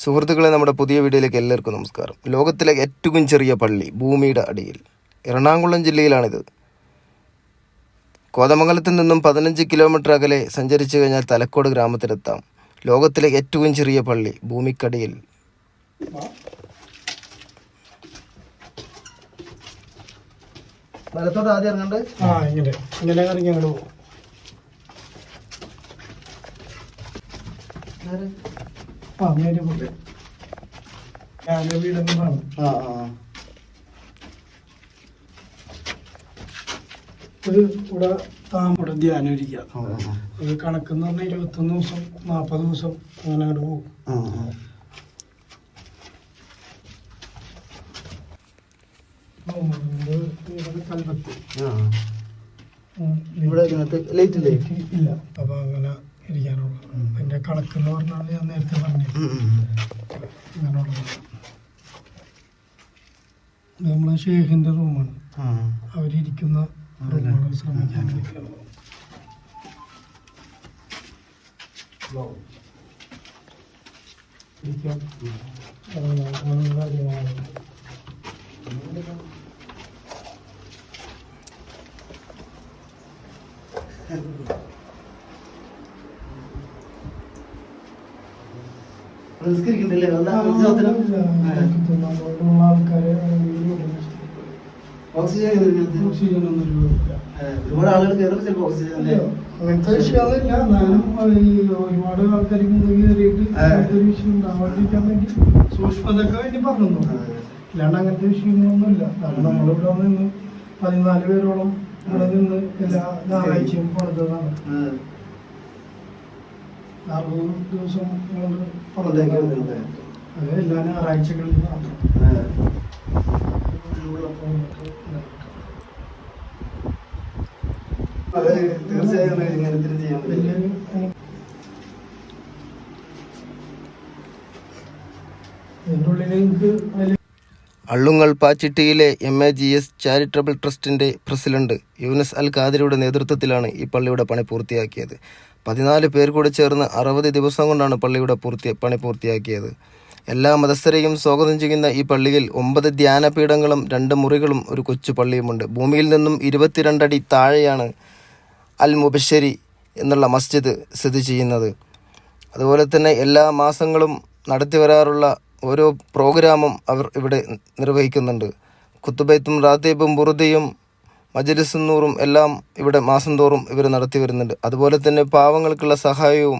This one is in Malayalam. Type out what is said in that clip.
സുഹൃത്തുക്കളെ, നമ്മുടെ പുതിയ വീഡിയോയിലേക്ക് എല്ലാവർക്കും നമസ്കാരം. ലോകത്തിലെ ഏറ്റവും ചെറിയ പള്ളി ഭൂമിയുടെ അടിയിൽ, എറണാകുളം ജില്ലയിലാണിത്. കോതമംഗലത്ത് നിന്നും 15 കിലോമീറ്റർ അകലെ സഞ്ചരിച്ചു കഴിഞ്ഞാൽ തലക്കോട് ഗ്രാമത്തിലെത്താം. ലോകത്തിലെ ഏറ്റവും ചെറിയ പള്ളി ഭൂമിക്കടിയിൽ. വലത്തോട്ട് ആദ്യം ഇറങ്ങണ്ടേ? ഇങ്ങനെ ഇറങ്ങി അങ്ങോട്ട് പോകും. ഇവിടെ ധ്യാനം ഇരിക്കുക. അത് കണക്കെന്ന് പറഞ്ഞാൽ 21 ദിവസം 40 ദിവസം അങ്ങനെ അങ്ങോട്ട് പോകും. ഇല്ല, അപ്പൊ അങ്ങനെ ഇരിക്കാനുള്ള എന്റെ കണക്കെന്ന് പറഞ്ഞാൽ ഞാൻ നേരത്തെ പറഞ്ഞു അങ്ങനെയുള്ളത്. നമ്മളെ ഷേഖിന്റെ റൂമാണ്, അവരിയ്ക്കുന്ന റൂമാണ്. ശ്രമിക്കാൻ ഒരുപാട് ആളുകൾ കയറുമ്പോൾ അങ്ങനത്തെ വിഷയമൊന്നുമില്ല. എന്നാലും ഒരുപാട് ആൾക്കാർക്ക് കയറിയിട്ട് അങ്ങനത്തെ വിഷയം ഉണ്ടാവാതിരിക്കാൻ വേണ്ടി സൂക്ഷ്മതയ്ക്ക് വേണ്ടി പറഞ്ഞു. അല്ലാണ്ട് അങ്ങനത്തെ വിഷയങ്ങളൊന്നുമില്ല. കാരണം നമ്മളിവിടെ നിന്ന് 14 പേരോളം ഇവിടെ നിന്ന് എല്ലാ ഞായറാഴ്ചയും പണിതതാണ്. 60 ദിവസം അത് എല്ലാ ഞായറാഴ്ചകളിൽ മാത്രം. അള്ളുങ്ങൽ പാച്ചിട്ടിയിലെ MAGS ചാരിറ്റബിൾ ട്രസ്റ്റിൻ്റെ പ്രസിഡന്റ് യൂനസ് അൽ ഖാദിരിയുടെ നേതൃത്വത്തിലാണ് ഈ പള്ളിയുടെ പണി പൂർത്തിയാക്കിയത്. 14 പേർ കൂടി ചേർന്ന് 60 ദിവസം കൊണ്ടാണ് പള്ളിയുടെ പണി പൂർത്തിയാക്കിയത്. എല്ലാ മതസ്ഥരെയും സ്വാഗതം ചെയ്യുന്ന ഈ പള്ളിയിൽ 9 ധ്യാനപീഠങ്ങളും 2 മുറികളും ഒരു കൊച്ചു പള്ളിയുമുണ്ട്. ഭൂമിയിൽ നിന്നും 22 അടി താഴെയാണ് അൽ മുബശ്ശരി എന്നുള്ള മസ്ജിദ് സ്ഥിതി ചെയ്യുന്നത്. അതുപോലെ തന്നെ എല്ലാ മാസങ്ങളും നടത്തി വരാറുള്ള ഓരോ പ്രോഗ്രാമും അവർ ഇവിടെ നിർവഹിക്കുന്നുണ്ട്. കുത്തുബൈത്തും റാത്തീബും ബുറുദയും മജ്ലിസുന്നൂറും എല്ലാം ഇവിടെ മാസം തോറും ഇവർ നടത്തി വരുന്നുണ്ട്. അതുപോലെ തന്നെ പാവങ്ങൾക്കുള്ള സഹായവും